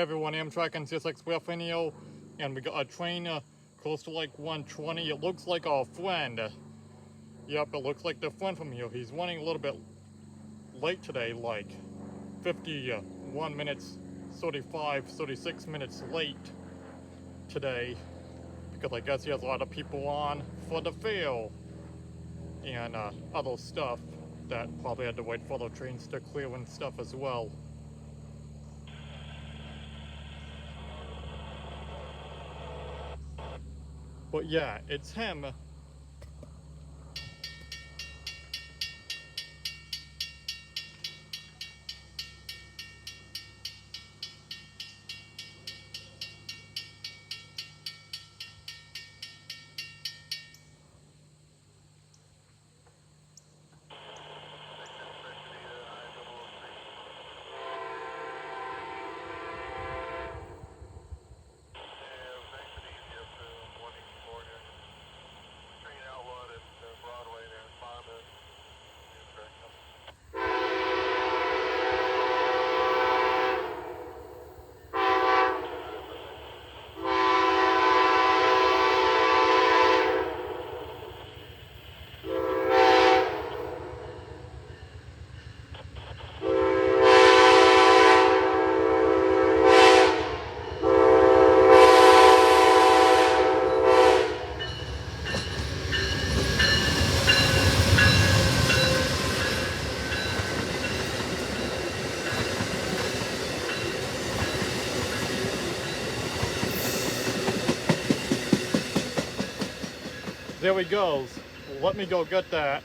Everyone, Amtrak and CSX Rafinio, and we got a train close to like 120. It looks like our friend. Yep, it looks like the friend from here. He's running a little bit late today, like 51 minutes, 36 minutes late today, because I guess he has a lot of people on for the fail and other stuff that probably had to wait for the trains to clear and stuff as well. But yeah, it's him. There he goes. Let me go get that.